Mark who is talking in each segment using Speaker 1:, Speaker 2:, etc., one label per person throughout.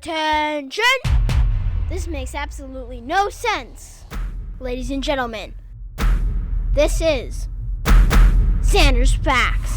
Speaker 1: Attention! This makes absolutely no sense. Ladies and gentlemen, this is Zander's Facts.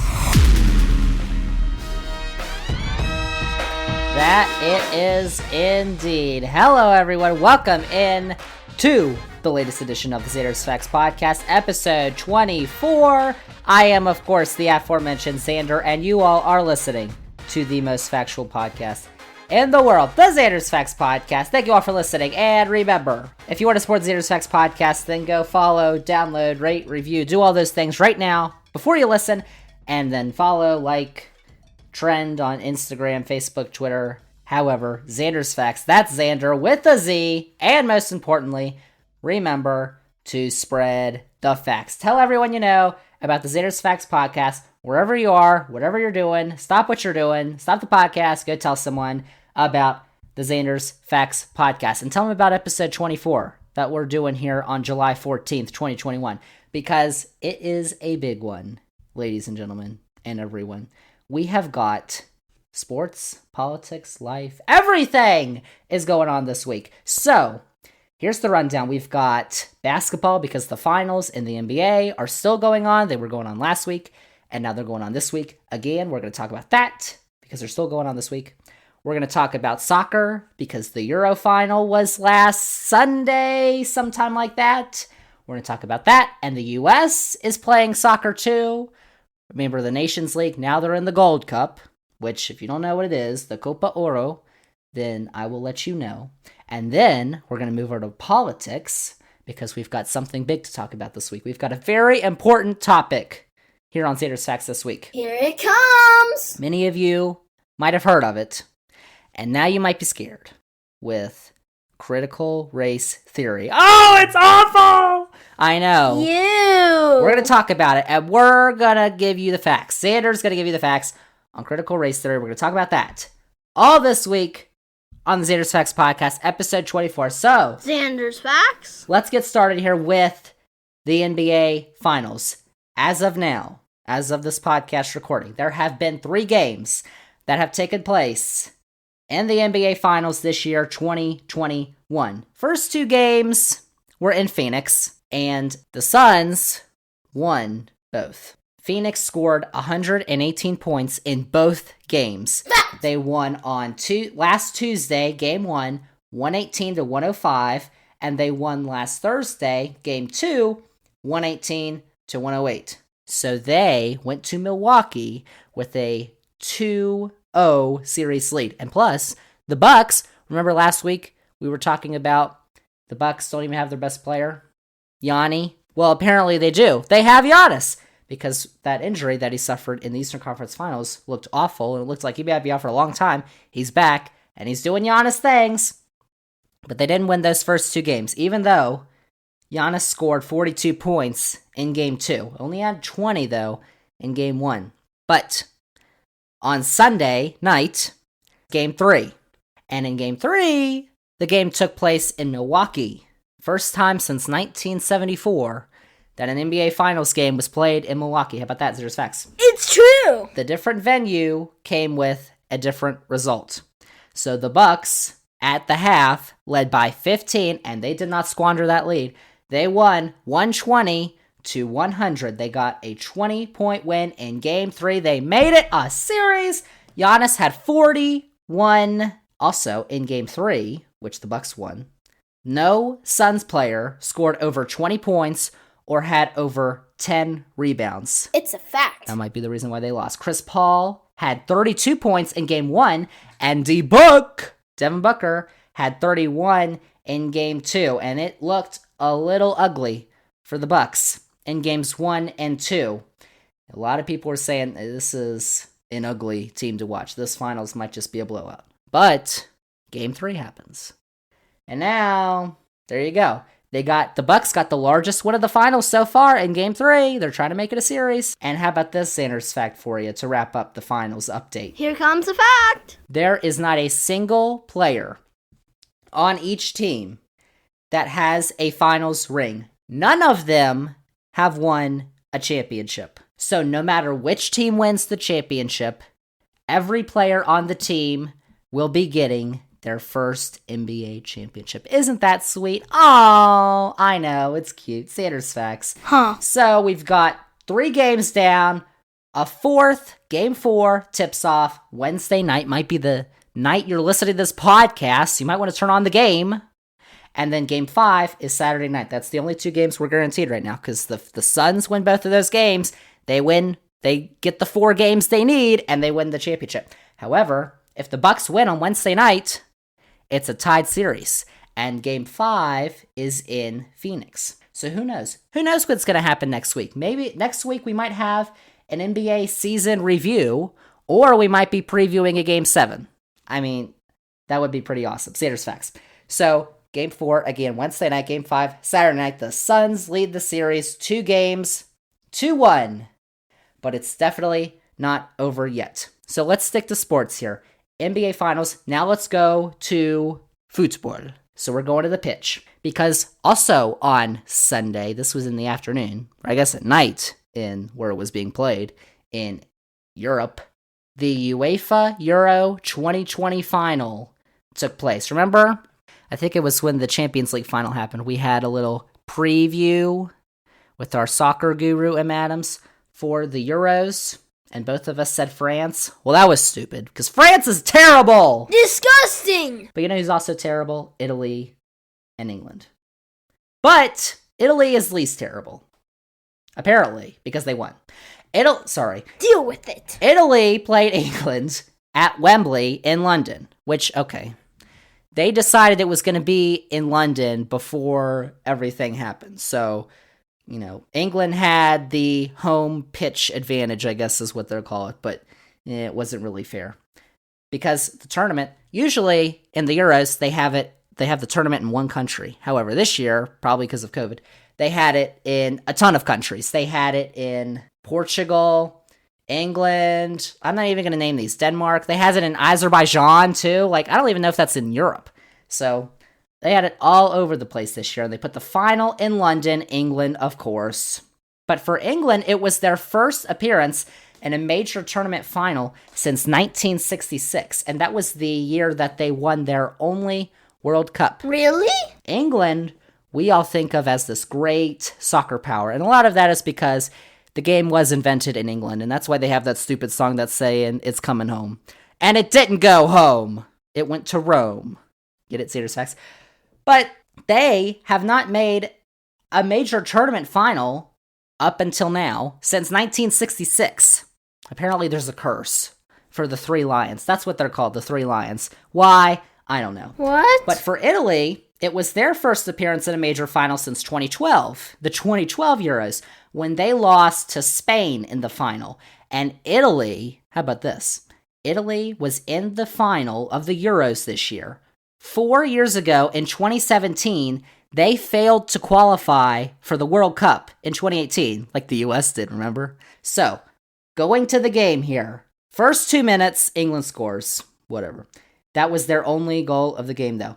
Speaker 2: That it is indeed. Hello everyone, welcome in to the latest edition of the Zander's Facts podcast, episode 24. I am, of course, the aforementioned Zander, and you all are listening to the most factual podcast in the world, the Zander's Facts podcast. Thank you all for listening, and remember, if you want to support the Zander's Facts podcast, then go follow, download, rate, review, do all those things right now before you listen, and then follow, like, trend on Instagram, Facebook, Twitter, however, Zander's Facts. That's Zander with a Z, and most importantly, remember to spread the facts. Tell everyone you know about the Zander's Facts podcast, wherever you are, whatever you're doing, stop what you're doing, stop the podcast, go tell someone about the Zander's Facts podcast, and tell them about episode 24 that we're doing here on July 14th, 2021, because it is a big one, ladies and gentlemen, and everyone. We have got sports, politics, life, everything is going on this week. So, here's the rundown. We've got basketball because the finals in the NBA are still going on. They were going on last week, and now they're going on this week. Again, we're going to talk about that because they're still going on this week. We're going to talk about soccer because the Euro final was last Sunday, sometime like that. We're going to talk about that, and the U.S. is playing soccer too. Remember the Nations League, now they're in the Gold Cup, which if you don't know what it is, the Copa Oro, then I will let you know. And then we're going to move over to politics because we've got something big to talk about this week. We've got a very important topic here on Zander's Facts this week.
Speaker 1: Here it comes!
Speaker 2: Many of you might have heard of it, and now you might be scared with critical race theory. Oh, it's awful! I know.
Speaker 1: You!
Speaker 2: We're going to talk about it, and we're going to give you the facts. Zander's going to give you the facts on critical race theory. We're going to talk about that all this week on the Zander's Facts podcast, episode 24. So,
Speaker 1: Zander's Facts?
Speaker 2: let's get started here with the NBA Finals. As of now, as of this podcast recording, there have been 3 games that have taken place in the NBA Finals this year, 2021. First 2 games were in Phoenix, and the Suns won both. Phoenix scored 118 points in both games. They won on last Tuesday, game 1, 118 to 105, and they won last Thursday, game 2, 118 to 108. So they went to Milwaukee with a 2-0 series lead. And plus, the Bucks, remember last week we were talking about the Bucks don't even have their best player, Giannis? Well, apparently they do. They have Giannis because that injury that he suffered in the Eastern Conference Finals looked awful, and it looked like he might be out for a long time. He's back, and he's doing Giannis things. But they didn't win those first 2 games, even though Giannis scored 42 points in Game 2. Only had 20, though, in Game 1. But on Sunday night, Game 3. And in Game 3, the game took place in Milwaukee. First time since 1974 that an NBA Finals game was played in Milwaukee. How about that, Zander's Facts?
Speaker 1: It's true!
Speaker 2: The different venue came with a different result. So the Bucks, at the half, led by 15, and they did not squander that lead. They won 120 to 100. They got a 20-point win in Game 3. They made it a series. Giannis had 41. Also, in Game 3, which the Bucks won, no Suns player scored over 20 points or had over 10 rebounds.
Speaker 1: It's a fact.
Speaker 2: That might be the reason why they lost. Chris Paul had 32 points in Game 1, and Devin Booker, had 31 in Game 2, and it looked a little ugly for the Bucks in Games 1 and 2. A lot of people were saying this is an ugly team to watch. This finals might just be a blowout. But Game 3 happens. And now, there you go. The Bucks got the largest win of the finals so far in Game 3. They're trying to make it a series. And how about this Zander's fact for you to wrap up the finals update?
Speaker 1: Here comes the fact.
Speaker 2: There is not a single player on each team that has a finals ring. None of them have won a championship. So no matter which team wins the championship, every player on the team will be getting their first NBA championship. Isn't that sweet? Oh, I know, it's cute. Zander's Facts.
Speaker 1: Huh.
Speaker 2: So we've got 3 games down. A fourth, game 4, tips off Wednesday night. Might be the night you're listening to this podcast. You might want to turn on the game. And then game 5 is Saturday night. That's the only 2 games we're guaranteed right now, because the Suns win both of those games. They win. They get the 4 games they need, and they win the championship. However, if the Bucks win on Wednesday night, it's a tied series. And game 5 is in Phoenix. So who knows? Who knows what's going to happen next week? Maybe next week we might have an NBA season review, or we might be previewing a game 7. I mean, that would be pretty awesome. Zander's Facts. So, game 4, again, Wednesday night, game 5, Saturday night. The Suns lead the series 2 games, 2-1. But it's definitely not over yet. So let's stick to sports here. NBA Finals. Now let's go to football. So we're going to the pitch. Because also on Sunday, this was in the afternoon, or I guess at night, in where it was being played in Europe, the UEFA Euro 2020 final took place. Remember? I think it was when the Champions League final happened. We had a little preview with our soccer guru, M. Adams, for the Euros, and both of us said France. Well, that was stupid, because France is terrible!
Speaker 1: Disgusting!
Speaker 2: But you know who's also terrible? Italy and England. But Italy is least terrible. Apparently, because they won.
Speaker 1: Deal with it.
Speaker 2: Italy played England at Wembley in London, which, okay. They decided it was going to be in London before everything happened. So, you know, England had the home pitch advantage, I guess is what they'll call it, but it wasn't really fair. Because the tournament, usually in the Euros, they have the tournament in one country. However, this year, probably because of COVID, they had it in a ton of countries. They had it in Portugal, England. I'm not even going to name these. Denmark. They had it in Azerbaijan, too. Like, I don't even know if that's in Europe. So, they had it all over the place this year. And they put the final in London, England, of course. But for England, it was their first appearance in a major tournament final since 1966. And that was the year that they won their only World Cup.
Speaker 1: Really?
Speaker 2: England, we all think of as this great soccer power. And a lot of that is because the game was invented in England. And that's why they have that stupid song that's saying, "It's coming home." And it didn't go home. It went to Rome. Get it, Zander's Facts? But they have not made a major tournament final up until now since 1966. Apparently there's a curse for the Three Lions. That's what they're called, the Three Lions. Why? I don't know.
Speaker 1: What?
Speaker 2: But for Italy, it was their first appearance in a major final since 2012, the 2012 Euros, when they lost to Spain in the final. And Italy, how about this? Italy was in the final of the Euros this year. 4 years ago, in 2017, they failed to qualify for the World Cup in 2018, like the US did, remember? So, going to the game here. First 2 minutes, England scores. Whatever. That was their only goal of the game, though.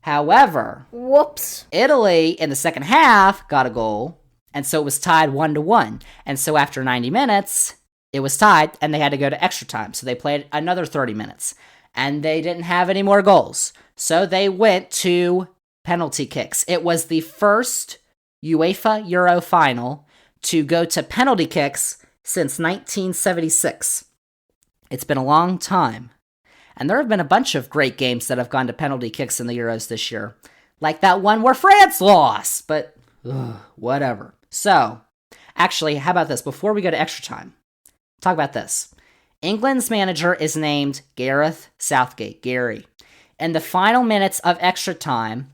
Speaker 2: However,
Speaker 1: whoops.
Speaker 2: Italy, in the second half, got a goal, and so it was tied 1-1. And so after 90 minutes, it was tied, and they had to go to extra time. So they played another 30 minutes, and they didn't have any more goals. So they went to penalty kicks. It was the first UEFA Euro final to go to penalty kicks since 1976. It's been a long time. And there have been a bunch of great games that have gone to penalty kicks in the Euros this year. Like that one where France lost, but whatever. So, actually, how about this? Before we go to extra time, talk about this. England's manager is named Gareth Southgate, Gary. In the final minutes of extra time,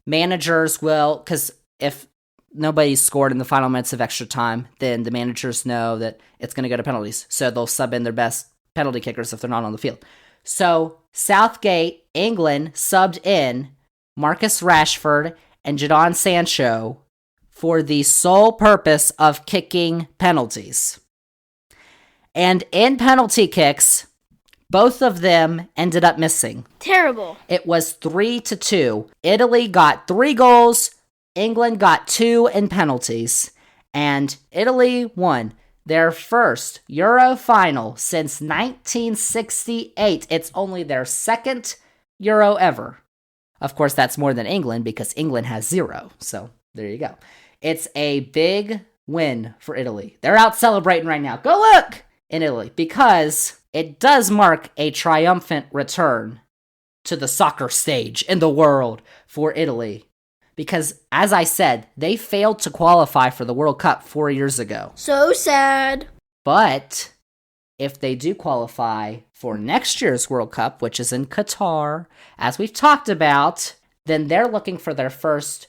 Speaker 2: managers will, because if nobody's scored in the final minutes of extra time, then the managers know that it's going to go to penalties. So they'll sub in their best penalty kickers if they're not on the field. So Southgate, England, subbed in Marcus Rashford and Jadon Sancho for the sole purpose of kicking penalties. And in penalty kicks, both of them ended up missing.
Speaker 1: Terrible.
Speaker 2: It was 3-2. Italy got 3 goals. England got 2 in penalties. And Italy won their first Euro final since 1968. It's only their second Euro ever. Of course, that's more than England because England has 0. So there you go. It's a big win for Italy. They're out celebrating right now. Go look in Italy because it does mark a triumphant return to the soccer stage in the world for Italy. Because, as I said, they failed to qualify for the World Cup 4 years ago.
Speaker 1: So sad.
Speaker 2: But if they do qualify for next year's World Cup, which is in Qatar, as we've talked about, then they're looking for their first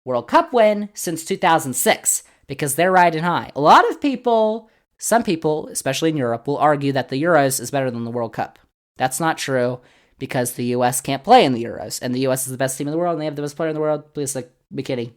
Speaker 2: World Cup win since 2006, because they're riding high. A lot of people, some people, especially in Europe, will argue that the Euros is better than the World Cup. That's not true, because the U.S. can't play in the Euros, and the U.S. is the best team in the world, and they have the best player in the world. Please, be kidding,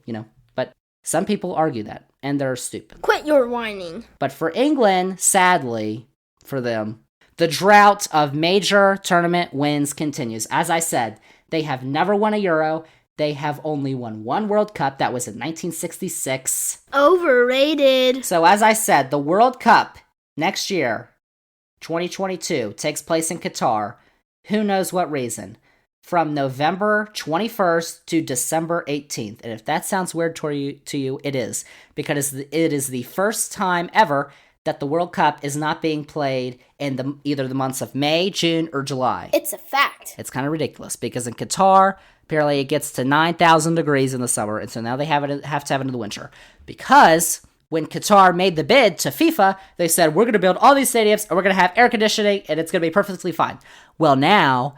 Speaker 2: But some people argue that, and they're stupid.
Speaker 1: Quit your whining.
Speaker 2: But for England, sadly, for them, the drought of major tournament wins continues. As I said, they have never won a Euro. They have only won one World Cup. That was in 1966.
Speaker 1: Overrated.
Speaker 2: So as I said, the World Cup next year, 2022, takes place in Qatar. Who knows what reason? From November 21st to December 18th. And if that sounds weird to you, it is. Because it is the first time ever that the World Cup is not being played in either the months of May, June, or July.
Speaker 1: It's a fact.
Speaker 2: It's kind of ridiculous because in Qatar, apparently it gets to 9,000 degrees in the summer, and so now they have to have it in the winter. Because when Qatar made the bid to FIFA, they said, we're going to build all these stadiums, and we're going to have air conditioning, and it's going to be perfectly fine. Well, now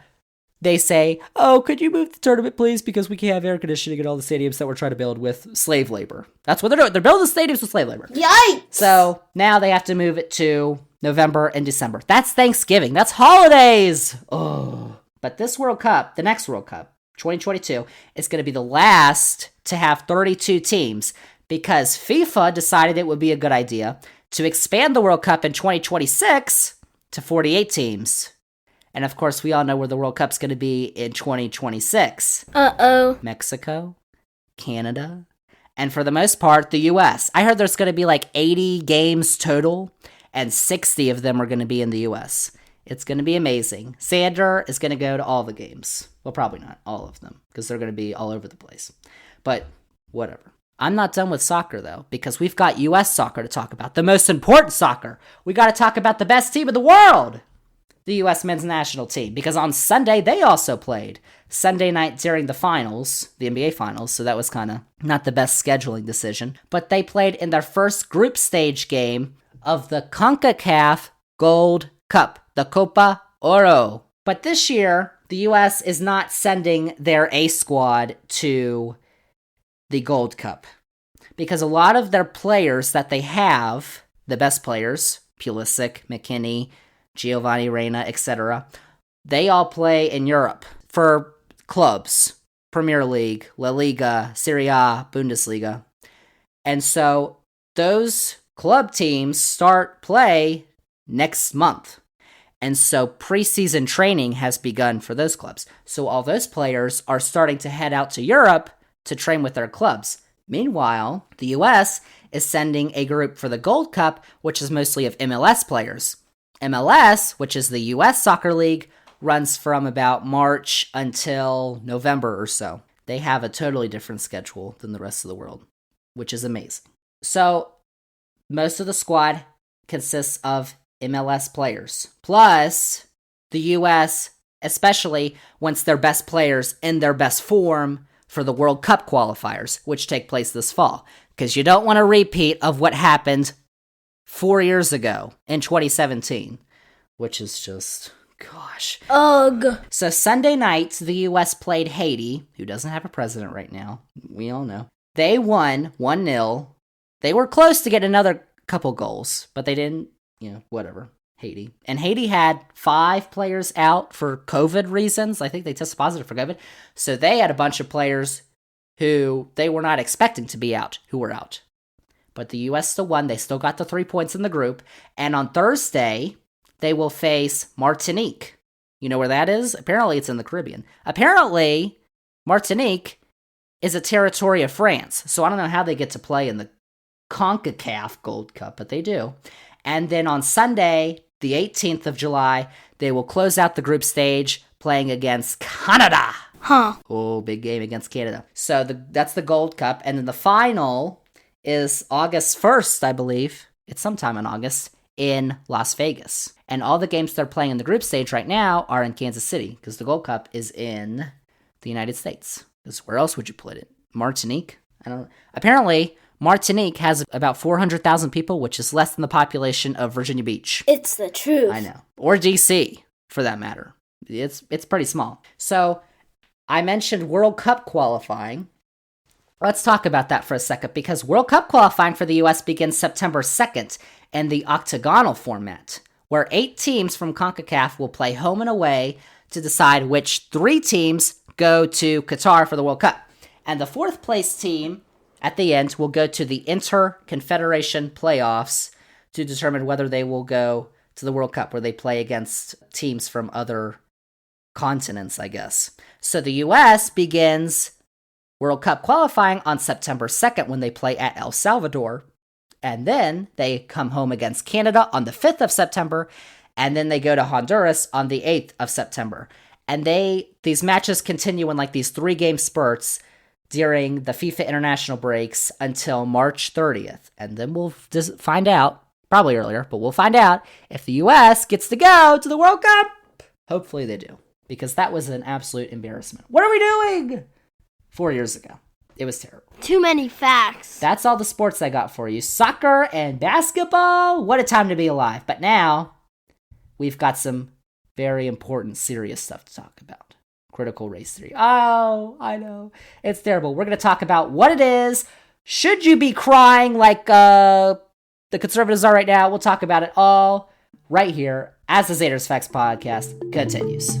Speaker 2: they say, oh, could you move the tournament, please? Because we can't have air conditioning in all the stadiums that we're trying to build with slave labor. That's what they're doing. They're building stadiums with slave labor.
Speaker 1: Yikes!
Speaker 2: So now they have to move it to November and December. That's Thanksgiving. That's holidays. Oh. But this World Cup, the next World Cup, 2022, is going to be the last to have 32 teams because FIFA decided it would be a good idea to expand the World Cup in 2026 to 48 teams. And of course, we all know where the World Cup's going to be in 2026.
Speaker 1: Uh-oh.
Speaker 2: Mexico, Canada, and for the most part, the U.S. I heard there's going to be like 80 games total, and 60 of them are going to be in the U.S. It's going to be amazing. Zander is going to go to all the games. Well, probably not all of them, because they're going to be all over the place. But whatever. I'm not done with soccer, though, because we've got U.S. soccer to talk about. The most important soccer. We got to talk about the best team in the world. The U.S. men's national team, because on Sunday, they also played. Sunday night during the finals, the NBA finals, so that was kind of not the best scheduling decision. But they played in their first group stage game of the CONCACAF Gold Cup, the Copa Oro. But this year, the U.S. is not sending their A squad to the Gold Cup, because a lot of their players that they have, the best players, Pulisic, McKinney, Giovanni Reina, etc., they all play in Europe for clubs, Premier League, La Liga, Serie A, Bundesliga. And so those club teams start play next month. And so preseason training has begun for those clubs. So all those players are starting to head out to Europe to train with their clubs. Meanwhile, the US is sending a group for the Gold Cup, which is mostly of MLS players. MLS, which is the US Soccer League, runs from about March until November or so. They have a totally different schedule than the rest of the world, which is amazing. So, most of the squad consists of MLS players. Plus, the US, especially, wants their best players in their best form for the World Cup qualifiers, which take place this fall. Because you don't want a repeat of what happened 4 years ago in 2017, which is just, gosh.
Speaker 1: Ugh.
Speaker 2: So Sunday night, the U.S. played Haiti, who doesn't have a president right now. We all know. They won 1-0. They were close to get another couple goals, but they didn't, whatever. Haiti. And Haiti had 5 players out for COVID reasons. I think they tested positive for COVID. So they had a bunch of players who they were not expecting to be out, who were out. But the U.S. still won. They still got the 3 points in the group. And on Thursday, they will face Martinique. You know where that is? Apparently, it's in the Caribbean. Apparently, Martinique is a territory of France. So I don't know how they get to play in the CONCACAF Gold Cup, but they do. And then on Sunday, the 18th of July, they will close out the group stage playing against Canada.
Speaker 1: Huh.
Speaker 2: Oh, big game against Canada. So that's the Gold Cup. And then the final is August 1st, I believe. It's sometime in August in Las Vegas. And all the games they're playing in the group stage right now are in Kansas City because the Gold Cup is in the United States. Because where else would you put it? Martinique? I don't know. Apparently, Martinique has about 400,000 people, which is less than the population of Virginia Beach.
Speaker 1: It's the truth.
Speaker 2: I know. Or DC, for that matter. It's pretty small. So, I mentioned World Cup qualifying. Let's talk about that for a second, because World Cup qualifying for the U.S. begins September 2nd in the octagonal format, where 8 teams from CONCACAF will play home and away to decide which 3 teams go to Qatar for the World Cup. And the 4th place team at the end will go to the Inter-Confederation playoffs to determine whether they will go to the World Cup, where they play against teams from other continents, I guess. So the U.S. begins World Cup qualifying on September 2nd when they play at El Salvador. And then they come home against Canada on the 5th of September. And then they go to Honduras on the 8th of September. And these matches continue in like these 3-game spurts during the FIFA international breaks until March 30th. And then we'll just find out, probably earlier, but we'll find out if the U.S. gets to go to the World Cup. Hopefully they do, because that was an absolute embarrassment. What are we doing? 4 years ago. It was terrible.
Speaker 1: Too many facts.
Speaker 2: That's all the sports I got for you. Soccer and basketball. What a time to be alive. But now, we've got some very important, serious stuff to talk about. Critical race theory. Oh, I know. It's terrible. We're going to talk about what it is. Should you be crying like the conservatives are right now? We'll talk about it all right here as the Zander's Facts podcast continues.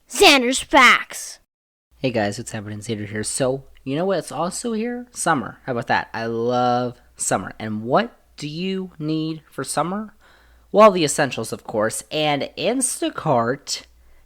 Speaker 1: Zander's Facts.
Speaker 2: Hey guys, what's happening? Zander here. So, you know what's also here? Summer. How about that? I love summer. And what do you need for summer? Well, the essentials, of course. And Instacart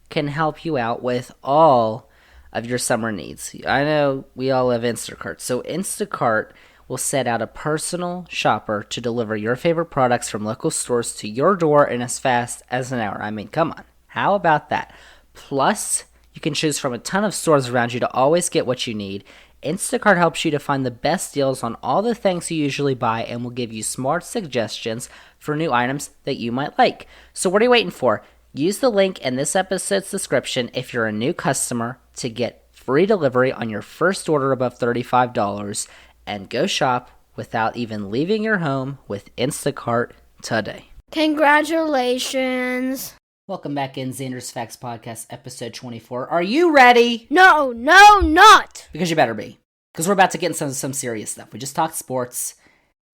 Speaker 2: can help you out with all of your summer needs. I know we all have Instacart. So Instacart will set out a personal shopper to deliver your favorite products from local stores to your door in as fast as an hour. I mean, come on. How about that? Plus, you can choose from a ton of stores around you to always get what you need. Instacart helps you to find the best deals on all the things you usually buy and will give you smart suggestions for new items that you might like. So what are you waiting for? Use the link in this episode's description if you're a new customer to get free delivery on your first order above $35 and go shop without even leaving your home with Instacart today.
Speaker 1: Congratulations.
Speaker 2: Welcome back in Zander's Facts Podcast, episode 24. Are you ready?
Speaker 1: No, not.
Speaker 2: Because you better be. Because we're about to get into some serious stuff. We just talked sports.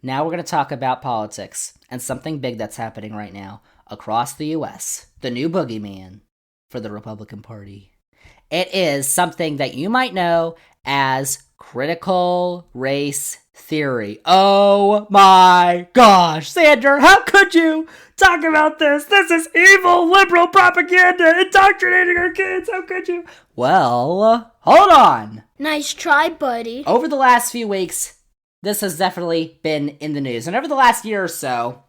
Speaker 2: Now we're going to talk about politics and something big that's happening right now across the U.S. The new boogeyman for the Republican Party. It is something that you might know as critical race theory. Oh my gosh, Zander, how could you talk about this? This is evil liberal propaganda indoctrinating our kids. How could you? Well, hold on.
Speaker 1: Nice try, buddy.
Speaker 2: Over the last few weeks, this has definitely been in the news. And over the last year or so,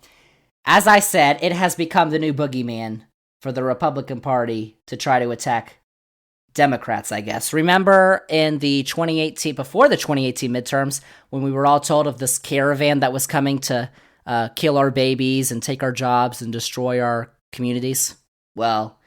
Speaker 2: as I said, it has become the new boogeyman for the Republican Party to try to attack Democrats, I guess. Remember in the 2018, before the 2018 midterms, when we were all told of this caravan that was coming to kill our babies and take our jobs and destroy our communities? Well,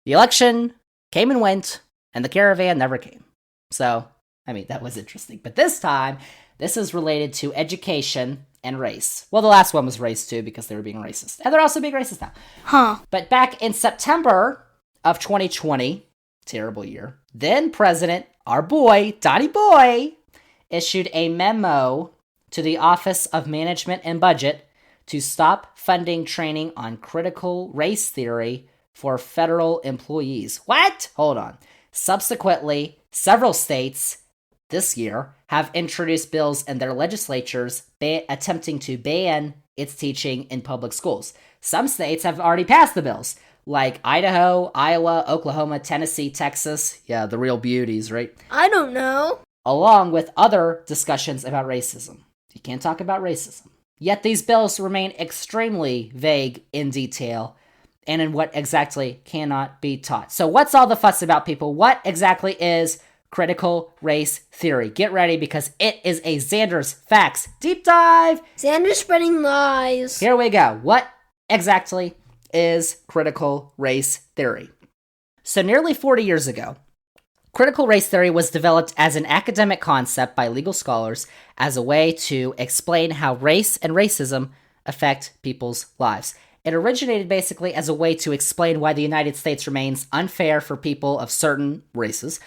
Speaker 2: the election came and went, and the caravan never came. So, I mean, that was interesting. But this time, this is related to education and race. Well, the last one was race too, because they were being racist. And they're also being racist now. But back in September of 2020, terrible year, then President, our boy, Donnie Boy, issued a memo to the Office of Management and Budget to stop funding training on critical race theory for federal employees. What? Hold on. Subsequently, several states this year have introduced bills in their legislatures attempting to ban its teaching in public schools. Some states have already passed the bills, like Idaho, Iowa, Oklahoma, Tennessee, Texas. Yeah, the real beauties, right?
Speaker 1: I don't know.
Speaker 2: Along with other discussions about racism. You can't talk about racism. Yet these bills remain extremely vague in detail and in what exactly cannot be taught. So what's all the fuss about, people? What exactly is critical race theory? Get ready, because it is a Zander's Facts deep dive.
Speaker 1: Zander spreading lies.
Speaker 2: Here we go. What exactly is critical race theory? So nearly 40 years ago, critical race theory was developed as an academic concept by legal scholars as a way to explain how race and racism affect people's lives. It originated basically as a way to explain why the United States remains unfair for people of certain races,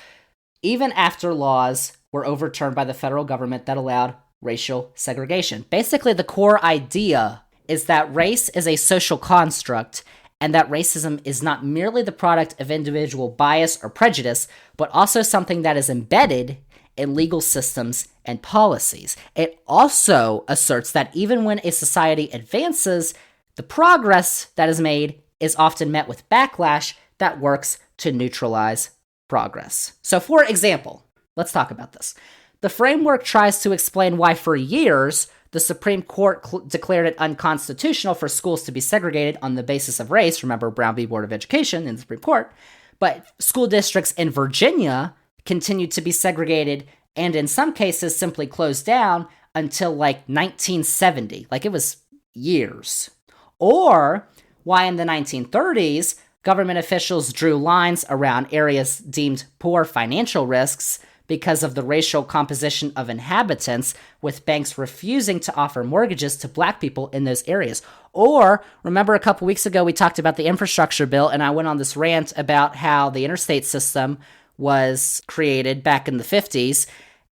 Speaker 2: even after laws were overturned by the federal government that allowed racial segregation. Basically, the core idea is that race is a social construct and that racism is not merely the product of individual bias or prejudice, but also something that is embedded in legal systems and policies. It also asserts that even when a society advances, the progress that is made is often met with backlash that works to neutralize progress. So, for example, let's talk about this. The framework tries to explain why for years the Supreme Court declared it unconstitutional for schools to be segregated on the basis of race. Remember Brown v. Board of Education in the Supreme Court. But school districts in Virginia continued to be segregated and in some cases simply closed down until like 1970. Like it was years. Or why in the 1930s, government officials drew lines around areas deemed poor financial risks because of the racial composition of inhabitants, with banks refusing to offer mortgages to black people in those areas. Or, remember a couple weeks ago we talked about the infrastructure bill, and I went on this rant about how the interstate system was created back in the 50s,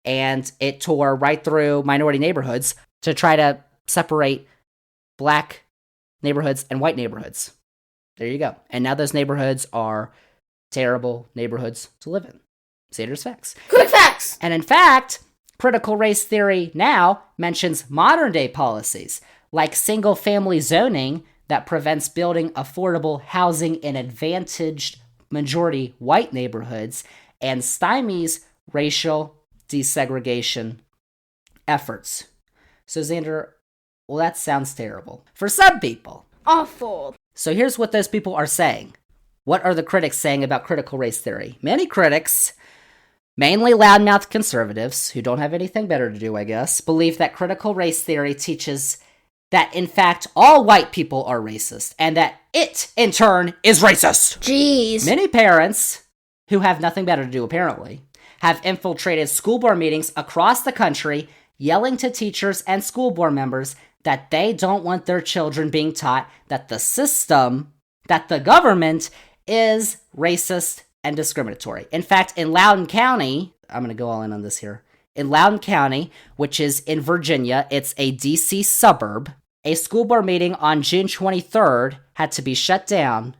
Speaker 2: and it tore right through minority neighborhoods to try to separate black neighborhoods and white neighborhoods. There you go. And now those neighborhoods are terrible neighborhoods to live in. Zander's Facts.
Speaker 1: Quick facts!
Speaker 2: And in fact, critical race theory now mentions modern-day policies, like single-family zoning that prevents building affordable housing in advantaged majority white neighborhoods and stymies racial desegregation efforts. So Zander, well, that sounds terrible. For some people.
Speaker 1: Awful.
Speaker 2: So here's what those people are saying. What are the critics saying about critical race theory? Many critics, mainly loudmouth conservatives, who don't have anything better to do, I guess, believe that critical race theory teaches that, in fact, all white people are racist, and that it, in turn, is racist.
Speaker 1: Jeez.
Speaker 2: Many parents, who have nothing better to do, apparently, have infiltrated school board meetings across the country, yelling to teachers and school board members that they don't want their children being taught that the system, that the government, is racist and discriminatory. In fact, in Loudoun County, I'm going to go all in on this here. In Loudoun County, which is in Virginia, it's a DC suburb, a school board meeting on June 23rd had to be shut down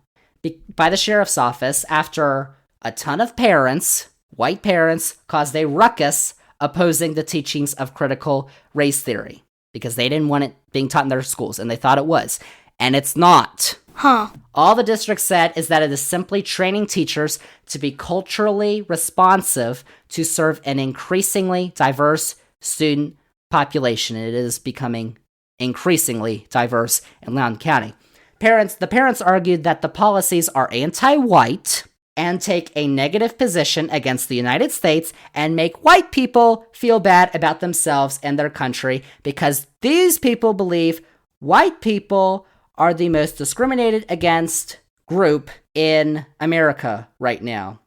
Speaker 2: by the sheriff's office after a ton of parents, white parents, caused a ruckus opposing the teachings of critical race theory because they didn't want it being taught in their schools, and they thought it was. And it's not. All the district said is that it is simply training teachers to be culturally responsive to serve an increasingly diverse student population. It is becoming increasingly diverse in Loudoun County. The parents argued that the policies are anti-white and take a negative position against the United States and make white people feel bad about themselves and their country because these people believe white people are the most discriminated against group in America right now.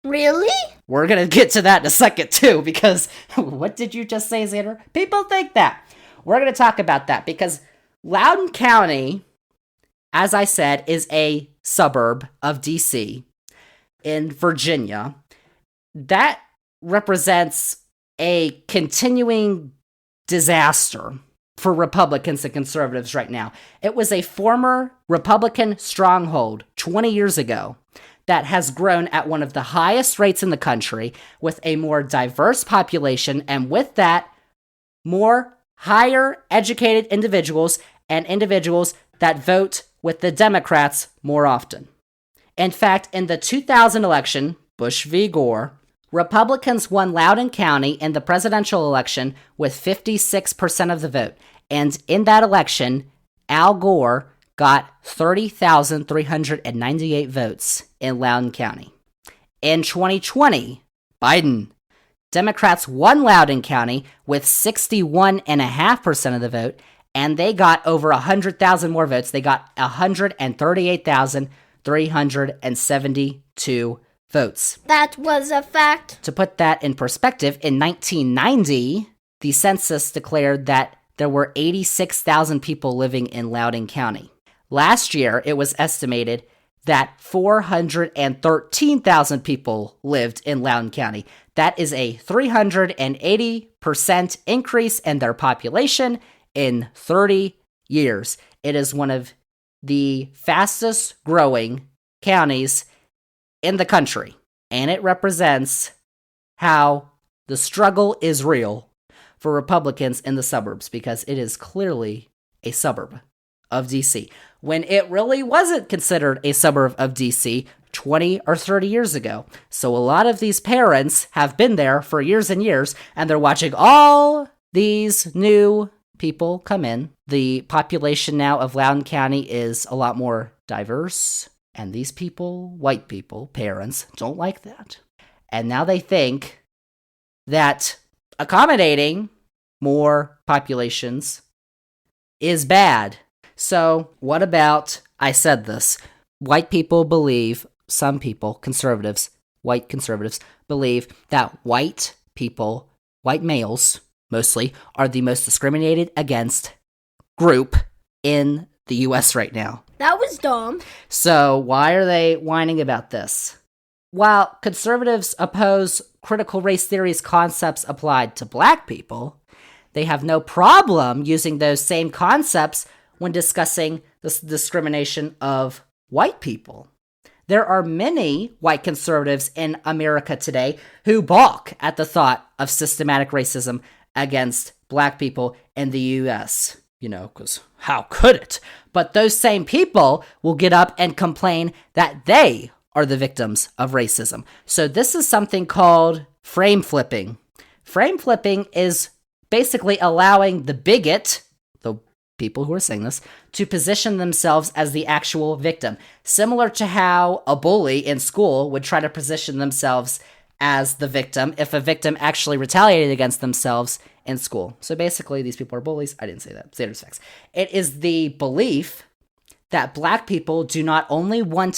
Speaker 1: Really?
Speaker 2: We're going to get to that in a second, too, because what did you just say, Zander? People think that. We're going to talk about that because Loudoun County, as I said, is a suburb of DC in Virginia. That represents a continuing disaster for Republicans and conservatives right now. It was a former Republican stronghold 20 years ago that has grown at one of the highest rates in the country with a more diverse population, and with that, more higher educated individuals and individuals that vote with the Democrats more often. In fact, in the 2000 election, Bush v. Gore, Republicans won Loudoun County in the presidential election with 56% of the vote. And in that election, Al Gore got 30,398 votes in Loudoun County. In 2020, Biden, Democrats won Loudoun County with 61.5% of the vote, and they got over 100,000 more votes. They got 138,372 votes.
Speaker 1: That was a fact.
Speaker 2: To put that in perspective, in 1990, the census declared that there were 86,000 people living in Loudoun County. Last year, it was estimated that 413,000 people lived in Loudoun County. That is a 380% increase in their population in 30 years. It is one of the fastest growing counties in the country, and it represents how the struggle is real for Republicans in the suburbs, because it is clearly a suburb of DC, when it really wasn't considered a suburb of DC 20 or 30 years ago. So a lot of these parents have been there for years and years, and they're watching all these new people come in. The population now of Loudoun County is a lot more diverse. And these people, white people, parents, don't like that. And now they think that accommodating more populations is bad. So what about, I said this, white people believe, some people, conservatives, white conservatives, believe that white people, white males mostly, are the most discriminated against group in the U.S. right now.
Speaker 1: That was dumb.
Speaker 2: So why are they whining about this? While conservatives oppose critical race theory's concepts applied to black people, they have no problem using those same concepts when discussing the discrimination of white people. There are many white conservatives in America today who balk at the thought of systematic racism against black people in the U.S., because how could it? But those same people will get up and complain that they are the victims of racism. So this is something called frame flipping. Frame flipping is basically allowing the bigot, the people who are saying this, to position themselves as the actual victim. Similar to how a bully in school would try to position themselves as the victim if a victim actually retaliated against themselves in school. So basically, these people are bullies. I didn't say that. Zander's facts. It is the belief that black people do not only want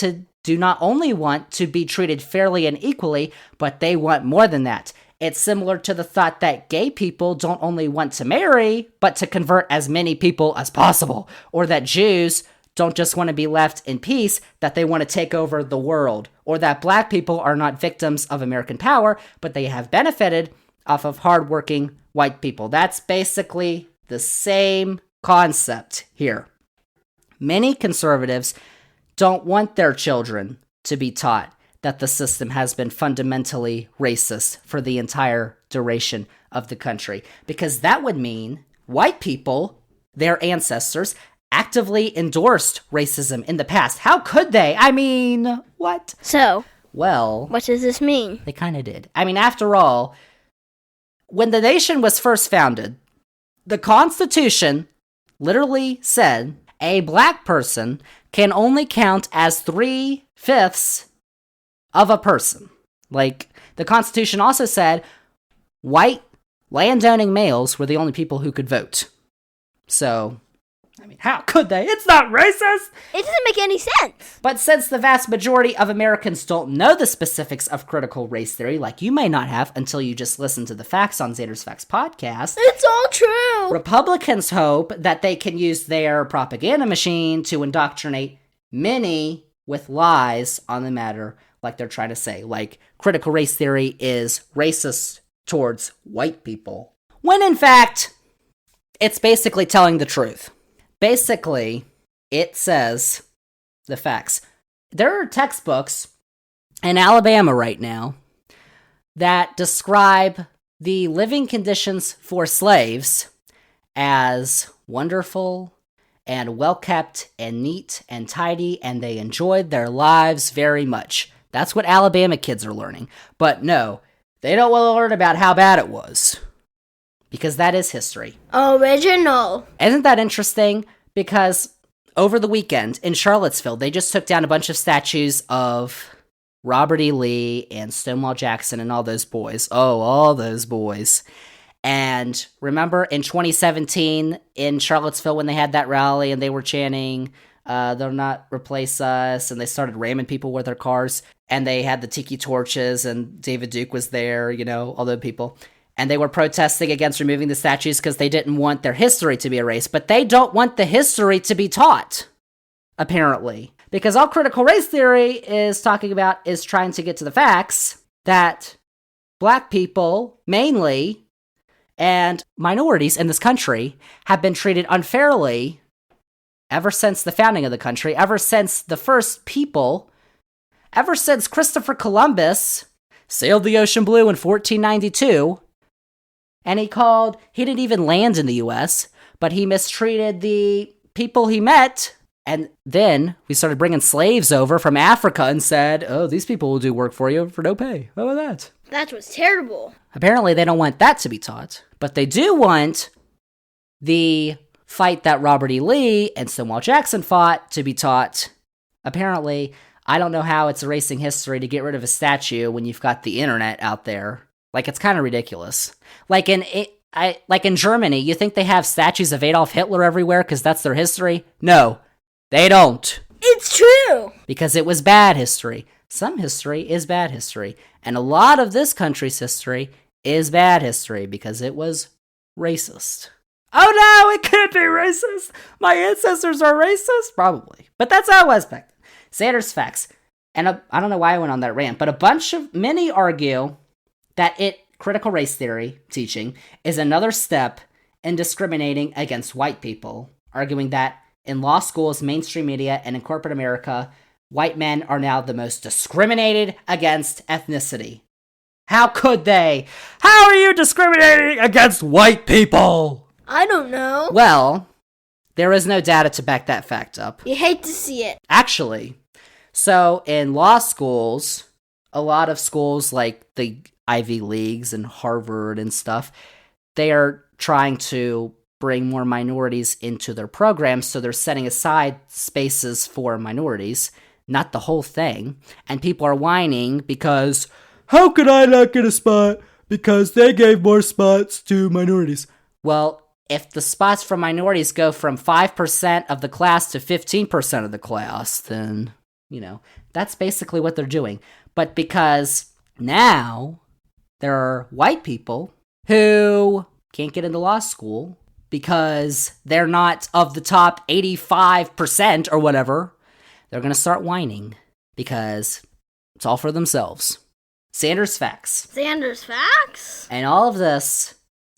Speaker 2: to be treated fairly and equally, but they want more than that. It's similar to the thought that gay people don't only want to marry, but to convert as many people as possible, or that Jews don't just want to be left in peace, that they want to take over the world, or that black people are not victims of American power, but they have benefited off of hardworking white people. That's basically the same concept here. Many conservatives don't want their children to be taught that the system has been fundamentally racist for the entire duration of the country, because that would mean white people, their ancestors, actively endorsed racism in the past. How could they? I mean, what?
Speaker 1: So,
Speaker 2: well,
Speaker 1: what does this mean?
Speaker 2: They kind of did. I mean, after all, when the nation was first founded, the Constitution literally said a black person can only count as 3/5 of a person. Like, the Constitution also said white landowning males were the only people who could vote. So, I mean, how could they? It's not racist!
Speaker 1: It doesn't make any sense!
Speaker 2: But since the vast majority of Americans don't know the specifics of critical race theory, like you may not have until you just listen to the facts on Zander's Facts podcast,
Speaker 1: it's all true!
Speaker 2: Republicans hope that they can use their propaganda machine to indoctrinate many with lies on the matter, like they're trying to say, like critical race theory is racist towards white people, when in fact, it's basically telling the truth. Basically, it says the facts. There are textbooks in Alabama right now that describe the living conditions for slaves as wonderful and well-kept and neat and tidy, and they enjoyed their lives very much. That's what Alabama kids are learning. But no, They don't want to learn about how bad it was. Because that is history.
Speaker 1: Original.
Speaker 2: Isn't that interesting? Because over the weekend in Charlottesville, they just took down a bunch of statues of Robert E. Lee and Stonewall Jackson and all those boys. Oh, all those boys. And remember in 2017 in Charlottesville when they had that rally and they were chanting, they'll not replace us, and they started ramming people with their cars, and they had the tiki torches, and David Duke was there, all the people. And they were protesting against removing the statues because they didn't want their history to be erased. But they don't want the history to be taught, apparently. Because all critical race theory is talking about is trying to get to the facts that black people, mainly, and minorities in this country have been treated unfairly ever since the founding of the country, ever since the first people, ever since Christopher Columbus sailed the ocean blue in 1492. And he didn't even land in the U.S., but he mistreated the people he met. And then we started bringing slaves over from Africa and said, oh, these people will do work for you for no pay. How about that?
Speaker 1: That was terrible.
Speaker 2: Apparently, they don't want that to be taught. But they do want the fight that Robert E. Lee and Stonewall Jackson fought to be taught. Apparently, I don't know how it's erasing history to get rid of a statue when you've got the internet out there. Like, it's kind of ridiculous. Like in Germany, you think they have statues of Adolf Hitler everywhere because that's their history? No, they don't.
Speaker 1: It's true.
Speaker 2: Because it was bad history. Some history is bad history. And a lot of this country's history is bad history because it was racist. Oh no, it can't be racist. My ancestors are racist? Probably. But that's how it was back then. Zander's facts. And I don't know why I went on that rant, but many argue that critical race theory teaching is another step in discriminating against white people, arguing that in law schools, mainstream media, and in corporate America, white men are now the most discriminated against ethnicity. How could they? How are you discriminating against white people?
Speaker 1: I don't know.
Speaker 2: Well, there is no data to back that fact up.
Speaker 1: You hate to see it.
Speaker 2: Actually, so in law schools, a lot of schools like the Ivy Leagues and Harvard and stuff, they are trying to bring more minorities into their programs, so they're setting aside spaces for minorities, not the whole thing, and people are whining because, how could I not get a spot? Because they gave more spots to minorities. Well, if the spots for minorities go from 5% of the class to 15% of the class, then, that's basically what they're doing. But because now there are white people who can't get into law school because they're not of the top 85% or whatever, they're going to start whining because it's all for themselves. Zander's facts.
Speaker 1: Zander's facts?
Speaker 2: And all of this,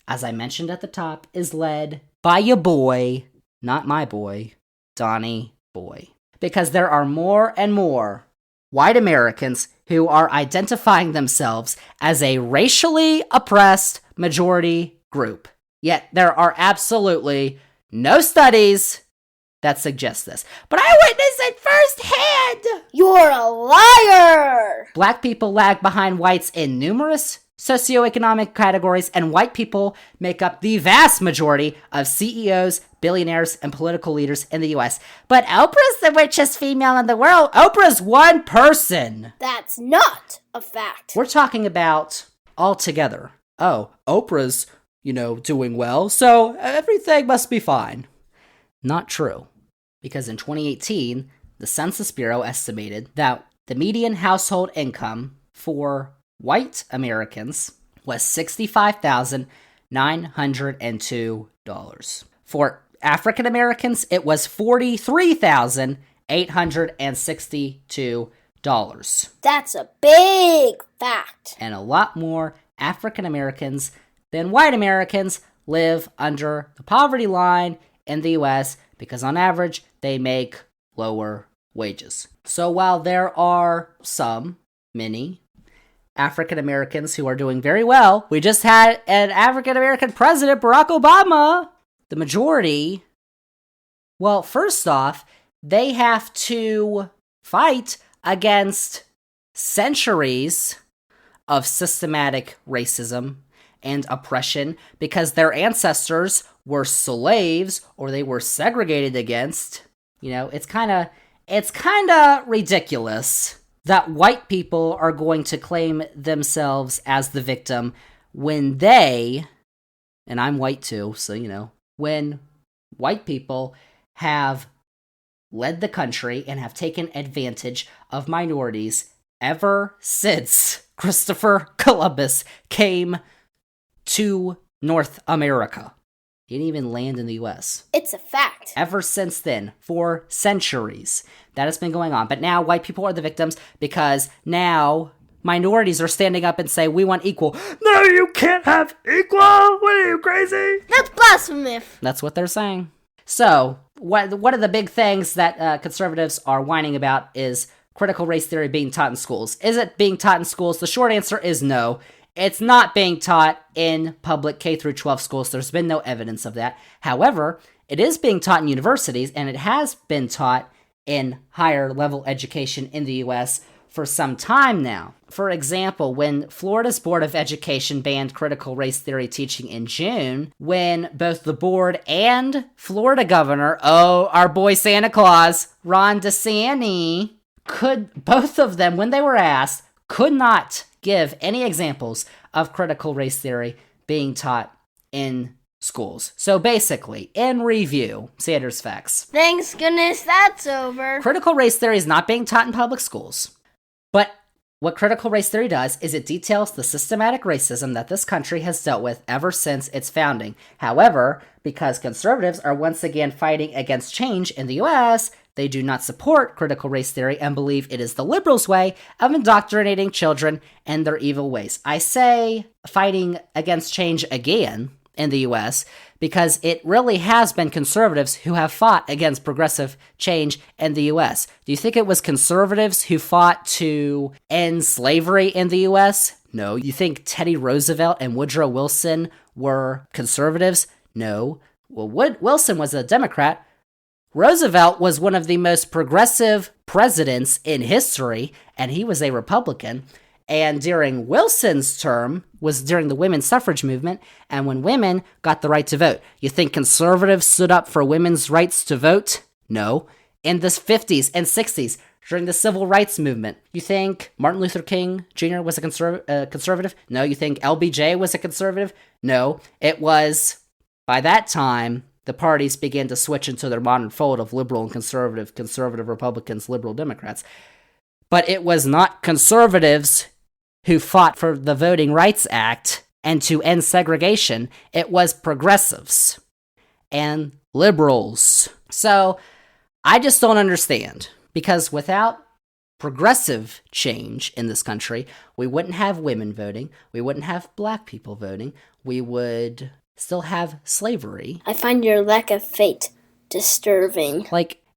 Speaker 2: as I mentioned at the top, is led by your boy, not my boy, Donnie Boy. Because there are more and more white Americans who are identifying themselves as a racially oppressed majority group. Yet there are absolutely no studies that suggest this. But I witnessed it firsthand!
Speaker 1: You're a liar!
Speaker 2: Black people lag behind whites in numerous socioeconomic categories, and white people make up the vast majority of CEOs, billionaires, and political leaders in the US. But Oprah's the richest female in the world. Oprah's one person.
Speaker 1: That's not a fact.
Speaker 2: We're talking about all together. Oh, Oprah's, doing well, so everything must be fine. Not true. Because in 2018, the Census Bureau estimated that the median household income for white Americans was $65,902. For African Americans, it was $43,862.
Speaker 1: That's a big fact.
Speaker 2: And a lot more African Americans than white Americans live under the poverty line in the US because on average, they make lower wages. So while there are many African Americans who are doing very well, we just had an African American president, Barack Obama, the majority. Well, first off, they have to fight against centuries of systematic racism and oppression because their ancestors were slaves or they were segregated against. It's kind of ridiculous that white people are going to claim themselves as the victim when they, and I'm white too, so when white people have led the country and have taken advantage of minorities ever since Christopher Columbus came to North America. He didn't even land in the U.S.
Speaker 1: It's a fact.
Speaker 2: Ever since then, for centuries, that has been going on. But now white people are the victims because now minorities are standing up and say, we want equal. No, you can't have equal. What are you, crazy?
Speaker 1: That's blasphemy.
Speaker 2: That's what they're saying. So, one of the big things that conservatives are whining about is critical race theory being taught in schools. Is it being taught in schools? The short answer is no. It's not being taught in public K through 12 schools. There's been no evidence of that. However, it is being taught in universities, and it has been taught in higher level education in the U.S. for some time now. For example, when Florida's Board of Education banned critical race theory teaching in June, when both the board and Florida governor, our boy Santa Claus, Ron DeSantis, both of them, when they were asked, could not give any examples of critical race theory being taught in schools. So basically, in review, Zander's facts.
Speaker 1: Thanks goodness that's over.
Speaker 2: Critical race theory is not being taught in public schools. But what critical race theory does is it details the systematic racism that this country has dealt with ever since its founding. However, because conservatives are once again fighting against change in the U.S., they do not support critical race theory and believe it is the liberals' way of indoctrinating children and their evil ways. I say fighting against change again in the U.S. because it really has been conservatives who have fought against progressive change in the U.S. Do you think it was conservatives who fought to end slavery in the U.S.? No. You think Teddy Roosevelt and Woodrow Wilson were conservatives? No. Well, Wilson was a Democrat. Roosevelt was one of the most progressive presidents in history, and he was a Republican. And during Wilson's term was during the women's suffrage movement, and when women got the right to vote. You think conservatives stood up for women's rights to vote? No. In the 50s and 60s, during the civil rights movement, you think Martin Luther King Jr. was a conservative? No. You think LBJ was a conservative? No. It was, by that time, the parties began to switch into their modern fold of liberal and conservative Republicans, liberal Democrats. But it was not conservatives who fought for the Voting Rights Act and to end segregation. It was progressives and liberals. So I just don't understand, because without progressive change in this country, we wouldn't have women voting, we wouldn't have black people voting, we would still have slavery.
Speaker 1: I find your lack of faith disturbing.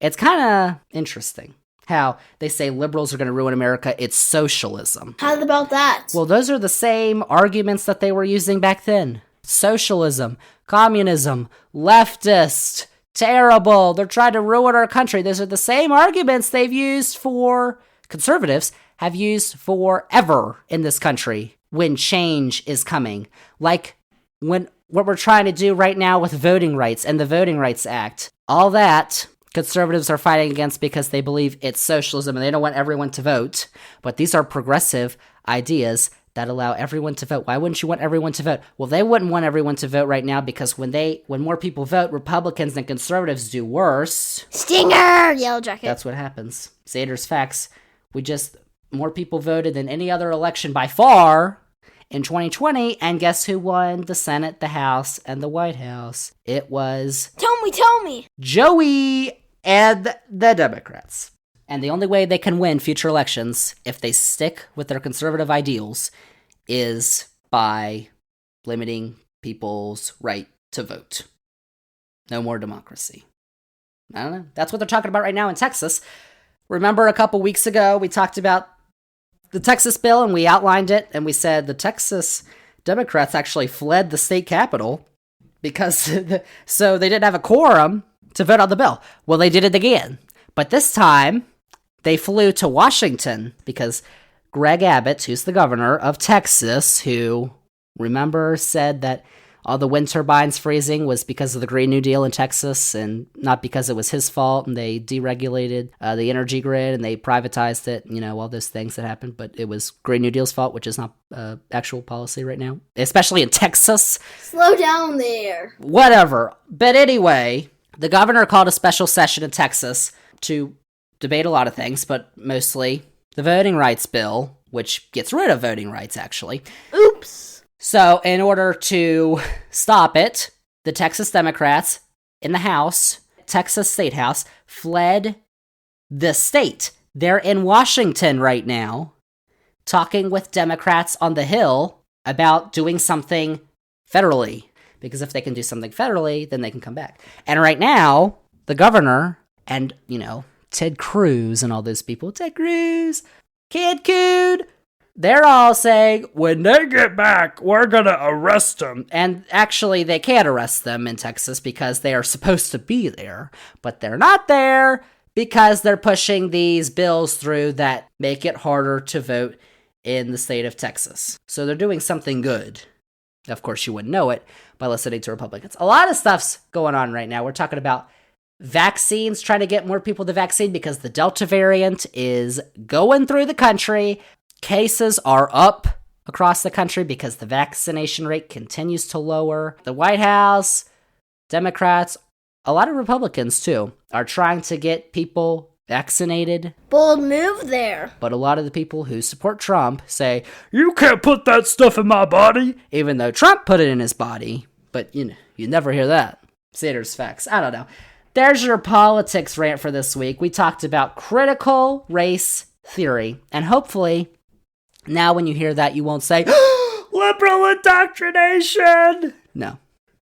Speaker 2: It's kind of interesting how they say liberals are going to ruin America. It's socialism.
Speaker 1: How about that?
Speaker 2: Well, those are the same arguments that they were using back then. Socialism, communism, leftist, terrible. They're trying to ruin our country. Those are the same arguments they've used for, conservatives have used forever in this country when change is coming. Like when what we're trying to do right now with voting rights and the Voting Rights Act. All that conservatives are fighting against because they believe it's socialism and they don't want everyone to vote. But these are progressive ideas that allow everyone to vote. Why wouldn't you want everyone to vote? Well, they wouldn't want everyone to vote right now because when more people vote, Republicans and conservatives do worse.
Speaker 1: Stinger! Yellow Jacket.
Speaker 2: That's what happens. Zander's facts. More people voted than any other election by far in 2020, and guess who won the Senate, the House, and the White House? It was...
Speaker 1: Tell me!
Speaker 2: Joey and the Democrats. And the only way they can win future elections, if they stick with their conservative ideals, is by limiting people's right to vote. No more democracy. I don't know. That's what they're talking about right now in Texas. Remember a couple weeks ago, we talked about the Texas bill, and we outlined it, and we said the Texas Democrats actually fled the state capitol because so they didn't have a quorum to vote on the bill. Well, they did it again. But this time, they flew to Washington because Greg Abbott, who's the governor of Texas, who, remember, said that all the wind turbines freezing was because of the Green New Deal in Texas and not because it was his fault, and they deregulated the energy grid and they privatized it, all those things that happened, but it was Green New Deal's fault, which is not actual policy right now, especially in Texas.
Speaker 1: Slow down there.
Speaker 2: Whatever. But anyway, the governor called a special session in Texas to debate a lot of things, but mostly the voting rights bill, which gets rid of voting rights, actually.
Speaker 1: Oops.
Speaker 2: So, in order to stop it, the Texas Democrats in the House, Texas State House, fled the state. They're in Washington right now, talking with Democrats on the Hill about doing something federally. Because if they can do something federally, then they can come back. And right now, the governor and, Ted Cruz and all those people, Ted Cruz, Kid Coon, they're all saying, when they get back, we're gonna arrest them. And actually, they can't arrest them in Texas because they are supposed to be there. But they're not there because they're pushing these bills through that make it harder to vote in the state of Texas. So they're doing something good. Of course, you wouldn't know it by listening to Republicans. A lot of stuff's going on right now. We're talking about vaccines, trying to get more people the vaccine because the Delta variant is going through the country. Cases are up across the country because the vaccination rate continues to lower. The White House, Democrats, a lot of Republicans too, are trying to get people vaccinated.
Speaker 1: Bold move there.
Speaker 2: But a lot of the people who support Trump say, you can't put that stuff in my body, even though Trump put it in his body. But, you never hear that. Zander's facts. I don't know. There's your politics rant for this week. We talked about critical race theory, and hopefully now when you hear that, you won't say, liberal indoctrination! No,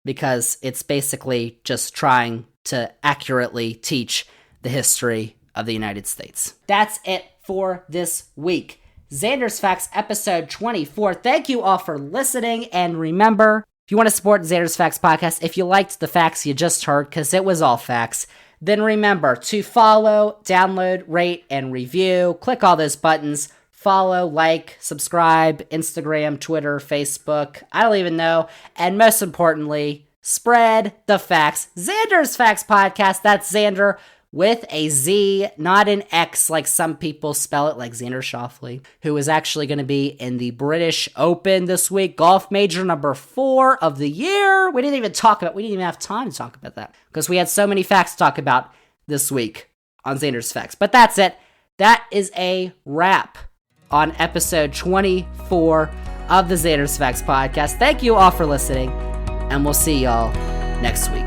Speaker 2: because it's basically just trying to accurately teach the history of the United States. That's it for this week. Zander's Facts, episode 24. Thank you all for listening, and remember, if you want to support Zander's Facts podcast, if you liked the facts you just heard, because it was all facts, then remember to follow, download, rate, and review. Click all those buttons. Follow, like, subscribe, Instagram, Twitter, Facebook, I don't even know. And most importantly, spread the facts. Zander's Facts Podcast, that's Zander with a Z, not an X like some people spell it, like Xander Schauffele, who is actually going to be in the British Open this week, golf major number 4 of the year. We didn't even have time to talk about that because we had so many facts to talk about this week on Zander's Facts. But that's it. That is a wrap on episode 24 of the Zander's Facts podcast. Thank you all for listening, and we'll see y'all next week.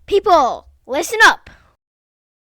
Speaker 1: People, listen up.